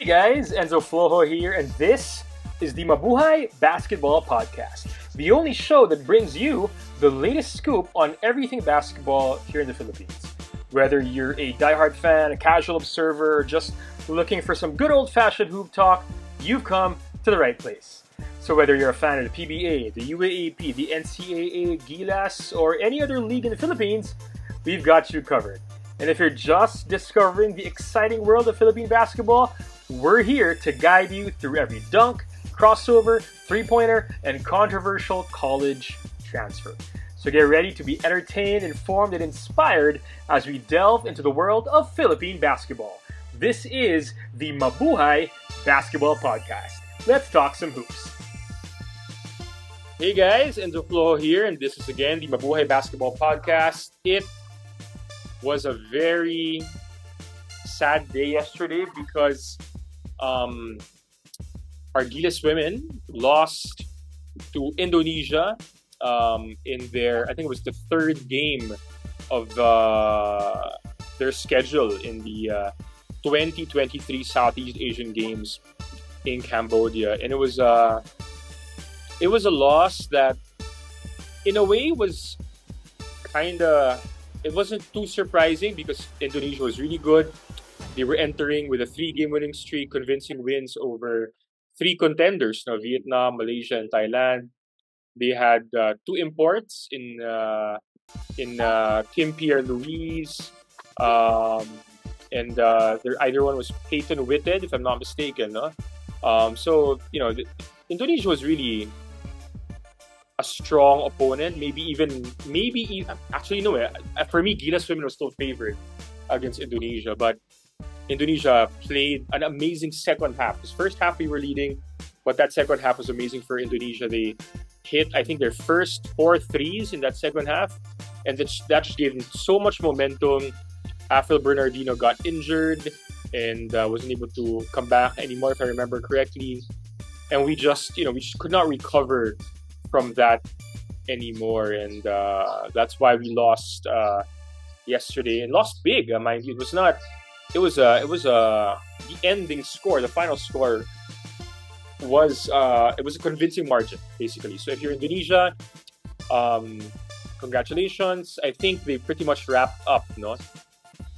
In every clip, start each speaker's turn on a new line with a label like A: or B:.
A: Hey guys, Enzo Flojo here, and this is the Mabuhay Basketball Podcast, the only show that brings you the latest scoop on everything basketball here in the Philippines. Whether you're a diehard fan, a casual observer, or just looking for some good old-fashioned hoop talk, you've come to the right place. So whether you're a fan of the PBA, the UAAP, the NCAA, Gilas, or any other league in the Philippines, we've got you covered. And if you're just discovering the exciting world of Philippine basketball, we're here to guide you through every dunk, crossover, three-pointer, and controversial college transfer. So get ready to be entertained, informed, and inspired as we delve into the world of Philippine basketball. This is the Mabuhay Basketball Podcast. Let's talk some hoops. Hey guys, Enzo Flojo here, and this is again the Mabuhay Basketball Podcast. It was a very sad day yesterday because our Gilas Women lost to Indonesia in their, I think it was the third game of their schedule in the 2023 Southeast Asian Games in Cambodia. And it was a loss that in a way was it wasn't too surprising because Indonesia was really good. They were entering with a 3-game winning streak, convincing wins over 3 contenders, Vietnam, Malaysia, and Thailand. They had 2 imports in Kim Pierre-Louise, and either one was Peyton Whitted, if I'm not mistaken. So Indonesia was really a strong opponent. Actually, no. For me, Gilas Women was still favored against Indonesia, but Indonesia played an amazing second half. This first half we were leading, but that second half was amazing for Indonesia. They hit, I think, their first 4 threes in that second half, and that just gave them so much momentum. Afil Bernardino got injured and wasn't able to come back anymore, if I remember correctly. And we just could not recover from that anymore, and that's why we lost yesterday, and lost big. Mind you, it was the ending score. The final score was it was a convincing margin, basically. So if you're Indonesia, congratulations. I think they pretty much wrapped up,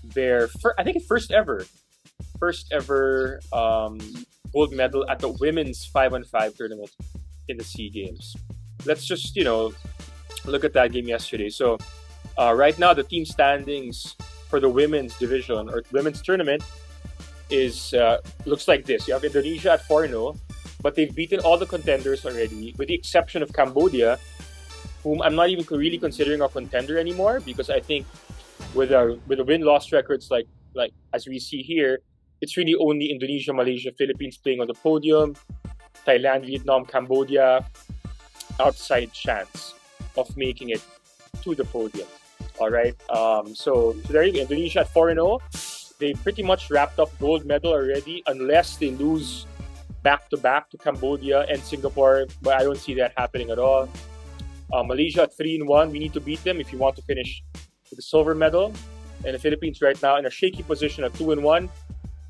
A: their first ever gold medal at the women's 5-on-5 tournament in the SEA Games. Let's just look at that game yesterday. So right now the team standings for the women's division or women's tournament is looks like this. You have Indonesia at 4-0, but they've beaten all the contenders already, with the exception of Cambodia, whom I'm not even really considering a contender anymore, because I think with the win-loss records like as we see here, it's really only Indonesia, Malaysia, Philippines playing on the podium. Thailand, Vietnam, Cambodia outside chance of making it to the podium. All right. So there you go. Indonesia at 4-0. They pretty much wrapped up gold medal already, unless they lose back-to-back to Cambodia and Singapore. But I don't see that happening at all. Malaysia at 3-1. We need to beat them if you want to finish with the silver medal. And the Philippines right now in a shaky position at 2-1.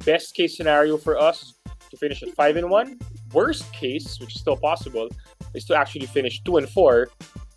A: Best case scenario for us to finish at 5-1. Worst case, which is still possible, is to actually finish 2-4,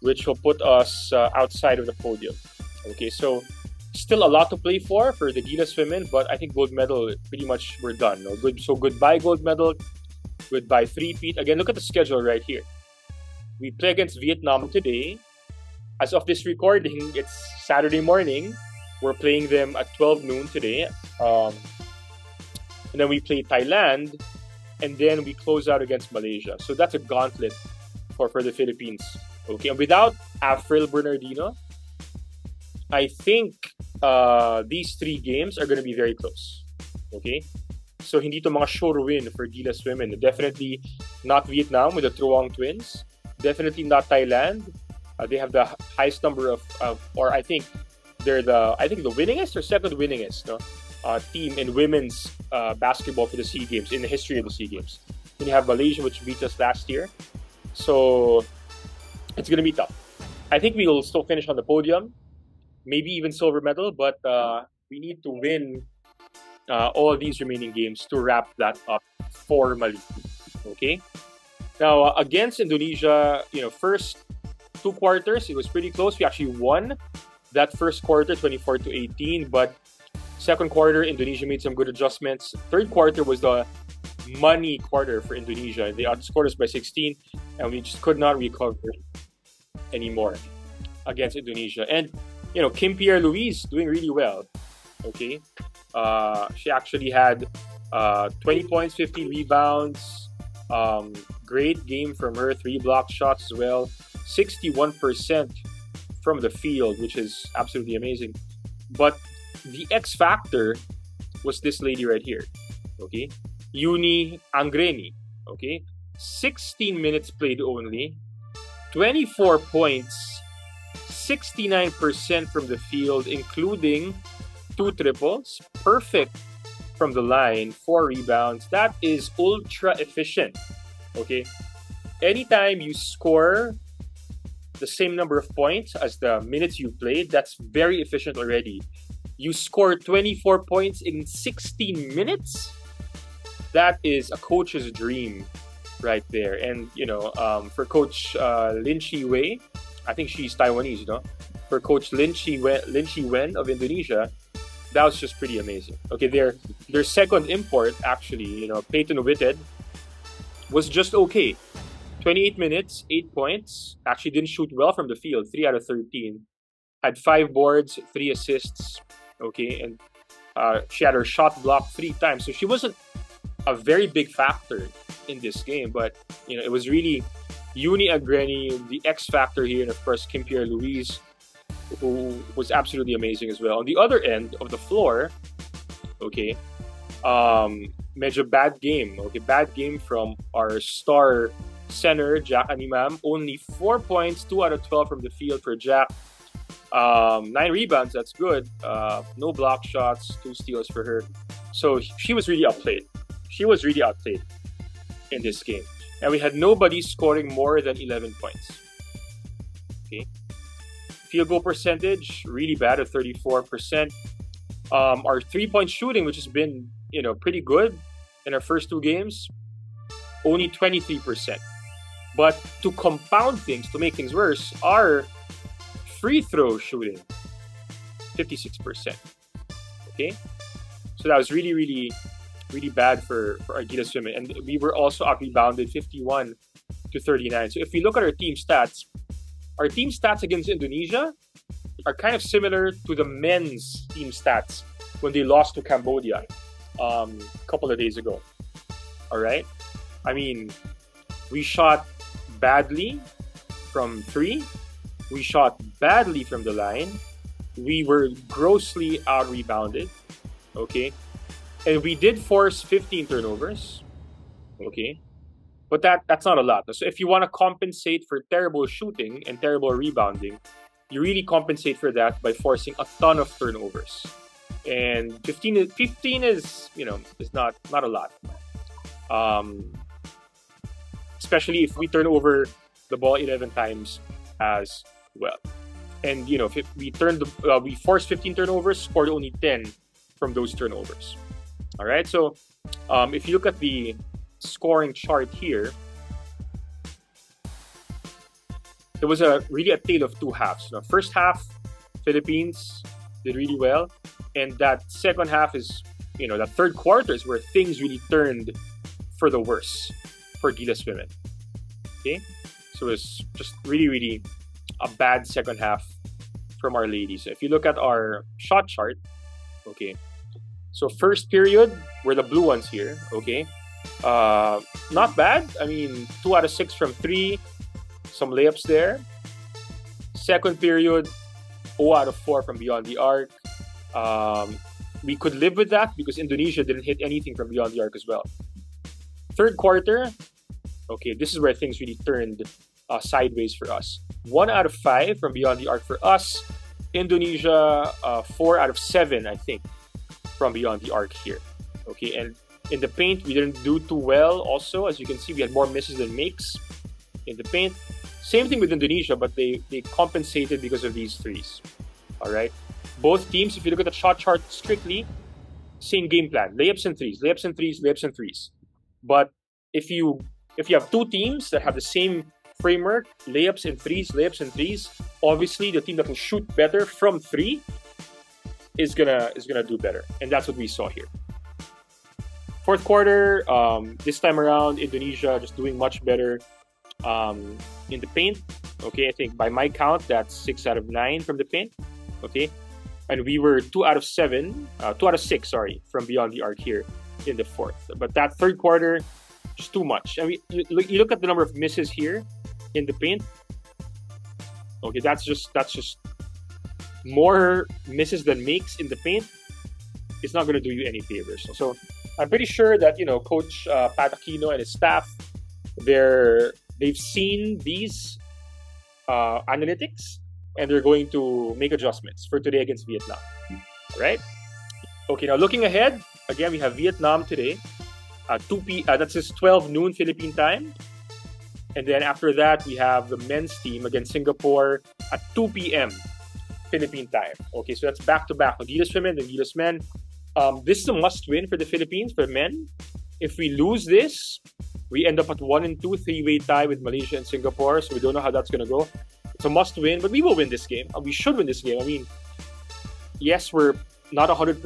A: which will put us outside of the podium. Okay, so still a lot to play for the Gilas Women, but I think gold medal pretty much we're done. So goodbye gold medal, goodbye three-peat. Again, look at the schedule right here. We play against Vietnam today. As of this recording, it's Saturday morning. We're playing them at 12 noon today. And then we play Thailand, and then we close out against Malaysia. So that's a gauntlet for the Philippines. Okay, and without Afril Bernardino, I think these 3 games are going to be very close. Okay, so hindi to mga sure win for Gilas Women. Definitely not Vietnam with the Truong twins. Definitely not Thailand. They have the highest number of or I think they're the winningest or second winningest team in women's basketball for the SEA Games, in the history of the SEA Games. Then you have Malaysia, which beat us last year. So it's going to be tough. I think we will still finish on the podium, maybe even silver medal, but we need to win all these remaining games to wrap that up formally. Okay. Now against Indonesia, first 2 quarters it was pretty close. We actually won that first quarter, 24-18. But second quarter, Indonesia made some good adjustments. Third quarter was the money quarter for Indonesia. They outscored us by 16, and we just could not recover anymore against Indonesia. And Kim Pierre-Louise doing really well. Okay, she actually had 20 points, 15 rebounds. Great game from her. 3 block shots as well. 61% from the field, which is absolutely amazing. But the X factor was this lady right here. Okay, Uni Angreni. Okay, 16 minutes played only, 24 points, 69% from the field, including 2 triples, perfect from the line, 4 rebounds. That is ultra efficient. Okay, anytime you score the same number of points as the minutes you played, that's very efficient already. You scored 24 points in 16 minutes. That is a coach's dream right there. And for Coach Lin Chi-Wei, I think she's Taiwanese, for Coach Lin Chi-Wen of Indonesia, that was just pretty amazing. Okay, their second import, actually, Peyton Whitted, was just okay. 28 minutes, 8 points. Actually didn't shoot well from the field, 3 out of 13. Had 5 boards, 3 assists. Okay, and she had her shot blocked 3 times. So she wasn't a very big factor in this game, but it was really Uni Angreni, the X factor here, and of course Kim Pierre-Louise, who was absolutely amazing as well. On the other end of the floor, okay, medyo bad game. Okay, bad game from our star center, Jack Animam. Only 4 points, 2 out of 12 from the field for Jack. 9 rebounds, that's good. No block shots, 2 steals for her. So she was really outplayed. She was really outplayed in this game. And we had nobody scoring more than 11 points. Okay. Field goal percentage, really bad at 34%. Our 3-point shooting, which has been, pretty good in our first 2 games, only 23%. But to compound things, to make things worse, our free throw shooting, 56%. Okay? So that was really, really, really bad for our Gilas Women. And we were also out-rebounded 51-39. So if we look at our team stats against Indonesia are kind of similar to the men's team stats when they lost to Cambodia a couple of days ago. All right? I mean, we shot badly from 3. We shot badly from the line. We were grossly out-rebounded. Okay? And we did force 15 turnovers. Okay? But that's not a lot. So if you want to compensate for terrible shooting and terrible rebounding, you really compensate for that by forcing a ton of turnovers. And 15 is, is not a lot. Especially if we turn over the ball 11 times as well. And if we forced 15 turnovers, scored only 10 from those turnovers. All right. So if you look at the scoring chart here, it was really a tale of 2 halves. First half, Philippines did really well, and that second half is, that third quarter is where things really turned for the worse for Gilas Women. Okay, so it's just really, really a bad second half from our ladies. If you look at our shot chart, okay, so first period were the blue ones here. Okay. Not bad. I mean, 2 out of 6 from 3. Some layups there. Second period, 0 out of 4 from beyond the arc. We could live with that because Indonesia didn't hit anything from beyond the arc as well. Third quarter, okay, this is where things really turned sideways for us. 1 out of 5 from beyond the arc for us. Indonesia, 4 out of 7, I think, from beyond the arc here. Okay, and in the paint, we didn't do too well also. As you can see, we had more misses than makes in the paint. Same thing with Indonesia, but they compensated because of these threes. All right. Both teams, if you look at the shot chart strictly, same game plan: layups and threes, layups and threes, layups and threes. But if you have two teams that have the same framework, layups and threes, obviously the team that will shoot better from three is gonna do better, and that's what we saw here. Fourth quarter, this time around, Indonesia just doing much better in the paint. Okay, I think by my count, that's 6 out of 9 from the paint. Okay, and we were 2 out of 6, sorry, from beyond the arc here in the fourth. But that third quarter, just too much. I mean, you look at the number of misses here in the paint. Okay, that's just more misses than makes in the paint. It's not going to do you any favors. So I'm pretty sure that Coach Pat Aquino and his staff, they've seen these analytics, and they're going to make adjustments for today against Vietnam. All right. Okay. Now looking ahead, again we have Vietnam today at 2 p. That's just 12 noon Philippine time, and then after that we have the men's team against Singapore at 2 p.m. Philippine time. Okay, so that's back to back. Gilas Women, the Gilas Men. This is a must-win for the Philippines, for men. If we lose this, we end up at 1-2, three-way tie with Malaysia and Singapore. So we don't know how that's going to go. It's a must-win, but we will win this game. We should win this game. I mean, yes, we're not 100%.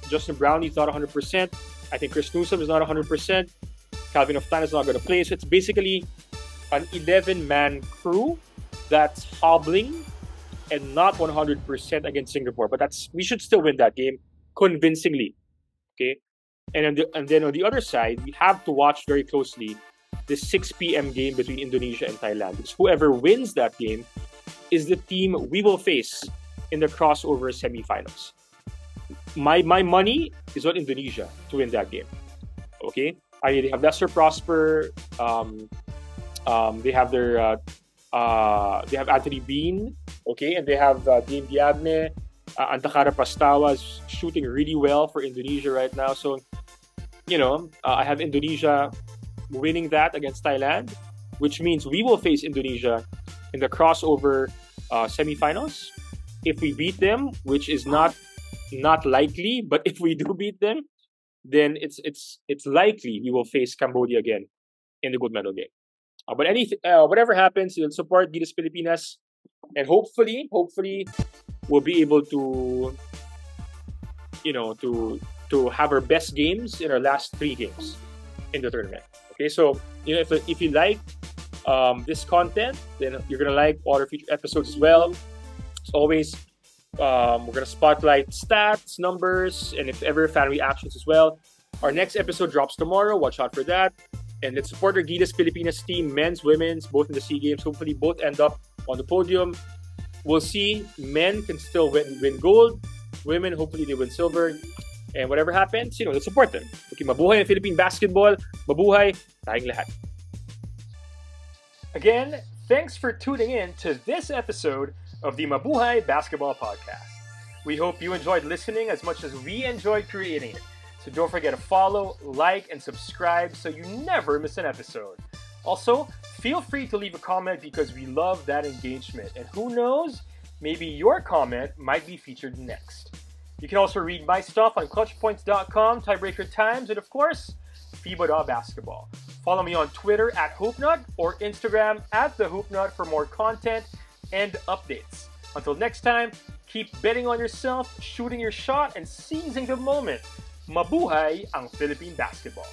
A: Justin Brownlee's not 100%. I think Chris Newsom is not 100%. Calvin Oftan is not going to play. So it's basically an 11-man crew that's hobbling and not 100% against Singapore. But we should still win that game convincingly. Okay? And then on the other side, we have to watch very closely the 6 p.m. game between Indonesia and Thailand. Because whoever wins that game is the team we will face in the crossover semifinals. My money is on Indonesia to win that game. Okay? I mean, they have Lester Prosper. They have they have Anthony Bean. Okay? And they have Dame Diagne. Antakara Pastawa is shooting really well for Indonesia right now. So, I have Indonesia winning that against Thailand, which means we will face Indonesia in the crossover semifinals. If we beat them, which is not likely, but if we do beat them, then it's likely we will face Cambodia again in the gold medal game. But whatever happens, you'll support Gilas Pilipinas, and hopefully we'll be able to to have our best games in our last 3 games in the tournament. Okay, so if you like this content, then you're gonna like all our future episodes as well. As always, we're gonna spotlight stats, numbers, and if ever fan reactions as well. Our next episode drops tomorrow. Watch out for that. And let's support our Gilas Pilipinas team, men's, women's, both in the SEA Games. Hopefully, both end up on the podium. We'll see. Men can still win gold. Women, hopefully, they win silver. And whatever happens, let's support them. Okay, mabuhay ang Philippine basketball. Mabuhay tayong lahat. Again, thanks for tuning in to this episode of the Mabuhay Basketball Podcast. We hope you enjoyed listening as much as we enjoyed creating it. So don't forget to follow, like, and subscribe so you never miss an episode. Also, feel free to leave a comment because we love that engagement. And who knows, maybe your comment might be featured next. You can also read my stuff on clutchpoints.com, Tiebreaker Times, and of course, FIBA.basketball. Follow me on Twitter at HoopNut or Instagram at TheHoopNut for more content and updates. Until next time, keep betting on yourself, shooting your shot, and seizing the moment. Mabuhay ang Philippine basketball.